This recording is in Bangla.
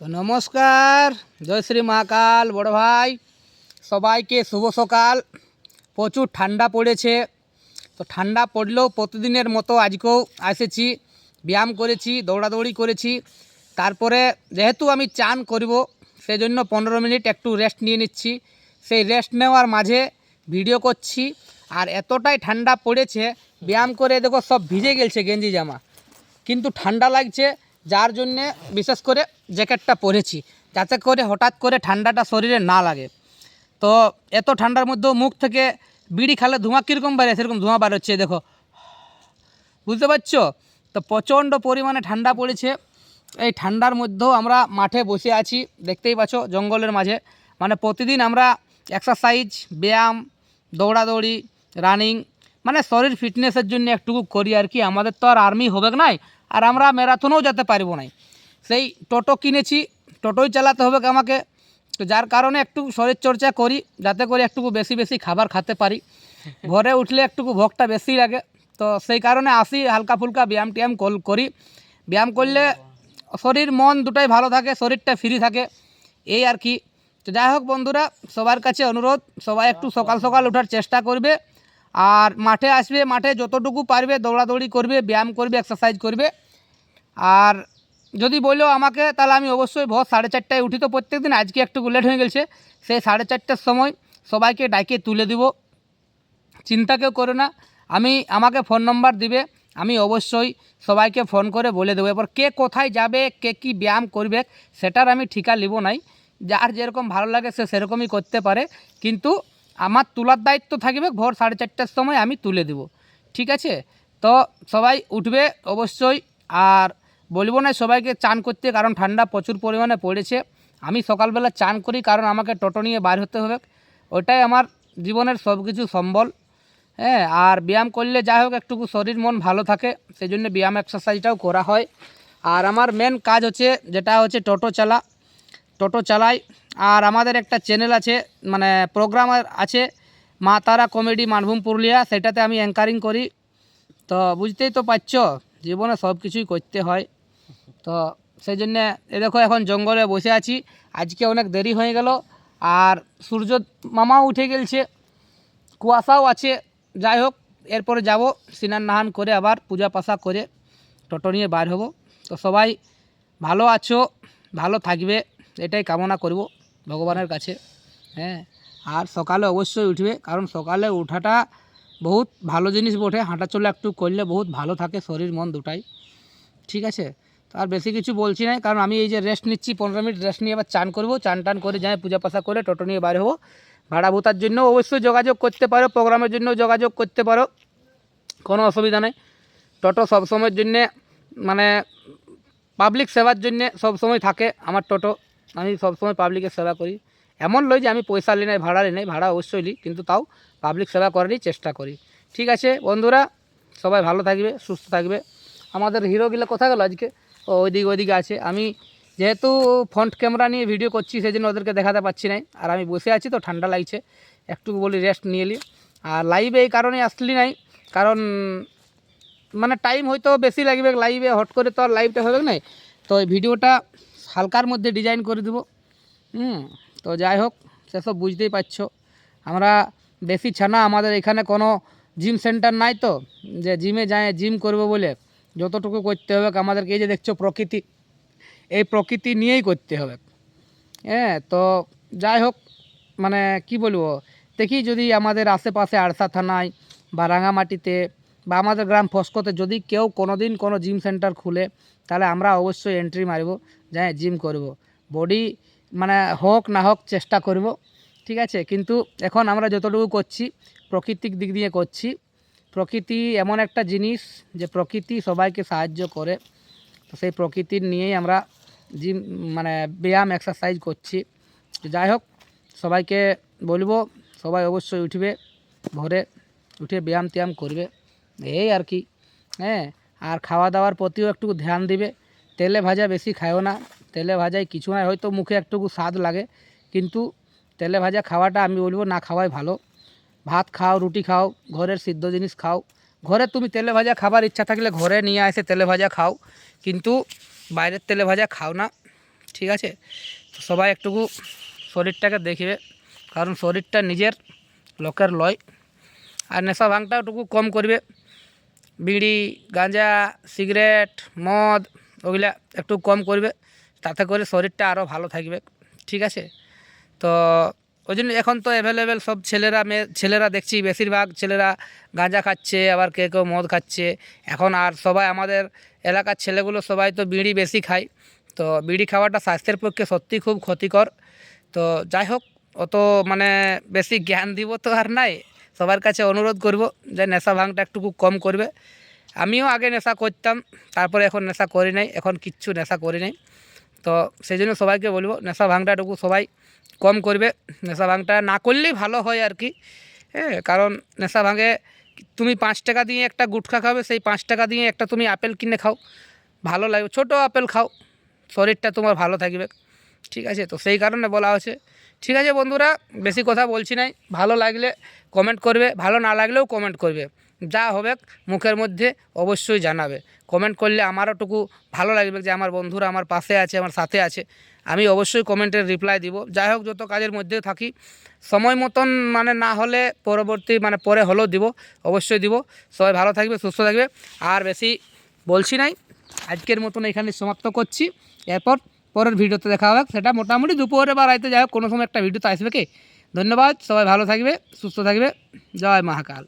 তো নমস্কার, জয় শ্রী মহাকাল। বড় ভাই সবাইকে শুভ সকাল। প্রচুর ঠান্ডা পড়েছে, তো ঠান্ডা পড়লেও প্রতিদিনের মতো আজকেও এসেছি, ব্যায়াম করেছি, দৌড়াদৌড়ি করেছি। তারপরে যেহেতু আমি চান করব, সেজন্য 15 মিনিট একটু রেস্ট নিয়ে নিচ্ছি। সেই রেস্ট নেওয়ার মাঝে ভিডিও করছি। আর এতটাই ঠান্ডা পড়েছে, ব্যায়াম করে দেখো সব ভিজে গেছে গেঞ্জি জামা, কিন্তু ঠান্ডা লাগছে, যার জন্যে বিশেষ করে জ্যাকেটটা পরেছি, যাতে করে হঠাৎ করে ঠান্ডাটা শরীরে না লাগে। তো এত ঠান্ডার মধ্যেও মুখ থেকে বিড়ি খালে ধোঁয়া কীরকম বাইরে, সেরকম ধোঁয়া বার হচ্ছে, দেখো, বুঝতে পারছো? তো প্রচণ্ড পরিমাণে ঠান্ডা পড়েছে। এই ঠান্ডার মধ্যেও আমরা মাঠে বসে আছি, দেখতেই পাচ্ছ, জঙ্গলের মাঝে। মানে প্রতিদিন আমরা এক্সারসাইজ, ব্যায়াম, দৌড়াদৌড়ি, রানিং, মানে শরীর ফিটনেসের জন্য একটুকু করি আর কি। আমাদের তো আর আর্মি হবে নাই, আর আমরা ম্যারাথনেও যেতে পারবো না। সেই টোটো কিনেছি, টোটোই চালাতে হবে আমাকে। তো যার কারণে একটু শরীরচর্চা করি, যাতে করে একটুকু বেশি বেশি খাবার খেতে পারি। ভোরে উঠলে একটুকু ভোগটা বেশি লাগে, তো সেই কারণে আসি, হালকা ফুলকা ব্যায়াম ট্যায়াম করি। ব্যায়াম করলে শরীর মন দুটাই ভালো থাকে, শরীরটা ফ্রি থাকে, এই আর কি। তো যাই হোক বন্ধুরা, সবার কাছে অনুরোধ, সবাই একটু সকাল সকাল ওঠার চেষ্টা করবে, আর মাঠে আসবে, মাঠে যতটুকু পারবে দৌড়াদৌড়ি করবে, ব্যায়াম করবে, এক্সারসাইজ করবে। আর যদি বলো আমাকে, তাহলে আমি অবশ্যই ভোর 4:30টায় উঠি। তো প্রত্যেক দিন, আজকে একটু লেট হয়ে গেছে, সেই 4:30টার সময় সবাইকে ডাকে তুলে দিব। চিন্তা কেউ করো না, আমাকে ফোন নম্বর দিবে, আমি অবশ্যই সবাইকে ফোন করে বলে দেবো। এবার কে কোথায় যাবে, কে কী ব্যায়াম করবে, সেটার আমি ঠিকা নিব নাই। যার যেরকম ভালো লাগে সে সেরকমই করতে পারে, কিন্তু আমার তোলার দায়িত্ব থাকবে ভোর 4:30টার সময় আমি তুলে দেব, ঠিক আছে? তো সবাই উঠবে অবশ্যই। আর বলবো না সবাইকে চান করতে, কারণ ঠান্ডা প্রচুর পরিমাণে পড়েছে। আমি সকালবেলা চান করি, কারণ আমাকে টোটো নিয়ে বাইর হতে হবে, ওটাই আমার জীবনের সব কিছু সম্বল। হ্যাঁ, আর ব্যায়াম করলে যাই হোক একটু শরীর মন ভালো থাকে, সেই জন্য ব্যায়াম এক্সারসাইজটাও করা হয়। আর আমার মেন কাজ হচ্ছে, যেটা হচ্ছে টোটো চালাই। আর আমাদের একটা চ্যানেল আছে, মানে প্রোগ্রাম আছে, মা তারা কমেডি মানভূম পুরুলিয়া, সেটাতে আমি অ্যাঙ্কারিং করি। তো বুঝতেই তো পারছো, জীবনে সব কিছুই করতে হয়। তো সেই জন্যে এ দেখো, এখন জঙ্গলে বসে আছি, আজকে অনেক দেরি হয়ে গেল, আর সূর্য মামাও উঠে গেছে, কুয়াশাও আছে। যাই হোক, এরপরে যাব, স্নান নাহান করে আবার পূজা পাশা করে টোটো নিয়ে বার হব। তো সবাই ভালো আছো, ভালো থাকবে, এটাই কামনা করব ভগবানের কাছে। হ্যাঁ, আর সকালে অবশ্যই উঠবে, কারণ সকালে ওঠাটা বহুত ভালো জিনিস বটে। হাঁটা চলা একটু করলে বহুত ভালো থাকে শরীর মন দুটাই, ঠিক আছে? তো আর বেশি কিছু বলছি না, কারণ আমি এই যে রেস্ট নিচ্ছি, 15 মিনিট রেস্ট নিয়ে আবার চান করব, চান টান করে যাই পূজা পাশা করে টোটো নিয়ে বার হবো। ভাড়া ভূতার জন্য অবশ্যই যোগাযোগ করতে পারো, প্রোগ্রামের জন্য যোগাযোগ করতে পারো, কোনো অসুবিধা নেই। টোটো সবসময়ের জন্যে, মানে পাবলিক সেবার জন্যে সবসময় থাকে আমার টোটো। আমি সবসময় পাবলিকের সেবা করি। এমন নয় যে আমি পয়সা নিই নাই, ভাড়া নিই নাই, ভাড়া অবশ্যই নিই, কিন্তু তাও পাবলিক সেবা করারই চেষ্টা করি। ঠিক আছে বন্ধুরা, সবাই ভালো থাকবে, সুস্থ থাকবে। আমাদের হিরোগুলো কোথায় গেল আজকে? ও ওইদিকে আছে। আমি যেহেতু ফ্রন্ট ক্যামেরা নিয়ে ভিডিও করছি, সেই জন্য ওদেরকে দেখাতে পাচ্ছি না। আর আমি বসে আছি, তো ঠান্ডা লাগছে, একটু বলি রেস্ট নিয়ে নিই। আর লাইভে এই কারণে আসলি নাই, কারণ মানে টাইম হয়তো বেশি লাগবে লাইভে, হট করে তো আর লাইভটা হবে না। তো এই ভিডিওটা হালকার মধ্যে ডিজাইন করে দেবো। তো যাই হোক, সেসব বুঝতেই পারছো। আমরা দেশি ছানা, আমাদের এখানে কোনো জিম সেন্টার নাই, তো যে জিমে যায় জিম করব বলে যতটুকু করতে হবে আমাদেরকে, এই যে দেখছো প্রকৃতি, এই প্রকৃতি নিয়েই করতে হবে। হ্যাঁ, তো যাই হোক, মানে কি বলবো, দেখি যদি আমাদের আশেপাশে আরসা থানায় বা রাঙামাটিতে বা আমাদের গ্রাম ফস্কোতে যদি কেউ কোনো দিন কোনো জিম সেন্টার খুলে, তাহলে আমরা অবশ্যই এন্ট্রি মারব, যাই জিম করব। বডি মানে হোক না হোক চেষ্টা করব, ঠিক আছে? কিন্তু এখন আমরা যতটুকু করছি প্রকৃতিক দিক দিয়ে করছি। প্রকৃতি এমন একটা জিনিস, যে প্রকৃতি সবাইকে সাহায্য করে। তো সেই প্রকৃতির নিয়েই আমরা জিম, মানে ব্যায়াম এক্সারসাইজ করছি। যাই হোক, সবাইকে বলবো, সবাই অবশ্যই উঠবে, ভোরে উঠে ব্যায়াম ট্যায়াম করবে, এই আর কি। হ্যাঁ, আর খাওয়া দাওয়ার প্রতিও একটু ধ্যান দিবে। তেলে ভাজা বেশি খায়ও না, তেলে ভাজায় কিছু না, হয়তো মুখে একটুকু স্বাদ লাগে, কিন্তু তেলে ভাজা খাওয়াটা আমি বলবো না খাওয়াই ভালো। ভাত খাও, রুটি খাও, ঘরের সিদ্ধ জিনিস খাও। ঘরে তুমি তেলে ভাজা খাবার ইচ্ছা থাকলে ঘরে নিয়ে এসে তেলে ভাজা খাও, কিন্তু বাইরের তেলে ভাজা খাও না, ঠিক আছে। তো সবাই একটুকু শরীরটাকে দেখবে, কারণ শরীরটা নিজের লোকের লয়। আর নেশা ভাঙটা একটু কম করবে, বিড়ি গাঁজা সিগারেট মদ ওগুলা একটু কম করবে, তাতে করে শরীরটা আরও ভালো থাকবে, ঠিক আছে। তো ওই জন্য এখন তো অ্যাভেলেবেল সব ছেলেরা দেখছি বেশিরভাগ ছেলেরা গাঁজা খাচ্ছে, আবার কেউ মদ খাচ্ছে এখন। আর সবাই আমাদের এলাকার ছেলেগুলো সবাই তো বিড়ি বেশি খায়। তো বিড়ি খাওয়াটা স্বাস্থ্যের পক্ষে সত্যি খুব ক্ষতিকর। তো যাই হোক, অত মানে বেশি জ্ঞান দিব তো আর নাই, সবার কাছে অনুরোধ করব যে নেশা ভাঙটা একটু কম করবে। আমিও আগে নেশা করতাম, তারপরে এখন নেশা করি নাই, এখন কিচ্ছু নেশা করি নাই। তো সেই জন্য সবাইকে বলবো নেশা ভাঙটাটুকু সবাই কম করবে, নেশা ভাঙটা না করলেই ভালো হয় আর কি। হ্যাঁ, কারণ নেশা ভাঙে তুমি 5 টাকা দিয়ে একটা গুটখা খাবে, সেই 5 টাকা দিয়ে একটা তুমি আপেল কিনে খাও, ভালো লাগবে, ছোটো আপেল খাও, শরীরটা তোমার ভালো থাকবে, ঠিক আছে। তো সেই কারণে বলা হচ্ছে। ঠিক আছে বন্ধুরা, বেশি কথা বলছি নাই, ভালো লাগলে কমেন্ট করবে, ভালো না লাগলেও কমেন্ট করবে, যা হবে মুখের মধ্যে অবশ্যই জানাবে। কমেন্ট করলে আমারওটুকু ভালো লাগবে যে আমার বন্ধুরা আমার পাশে আছে, আমার সাথে আছে, আমি অবশ্যই কমেন্টের রিপ্লাই দিব। যাই হোক, যত কাজের মধ্যে থাকি সময় মতন মানে না হলে পরবর্তী মানে পরে হলেও দিব, অবশ্যই দিব। সবাই ভালো থাকবে, সুস্থ থাকবে। আর বেশি বলছি নাই, আজকের মতন এখানে সমাপ্ত করছি। এরপর পরের ভিডিওতে দেখা হবে, সেটা মোটামুটি দুপুরে বা রাইতে, যাই হোক কোনো সময় একটা ভিডিওতে আসবে কি। ধন্যবাদ, সবাই ভালো থাকবে, সুস্থ থাকবে। জয় মহাকাল।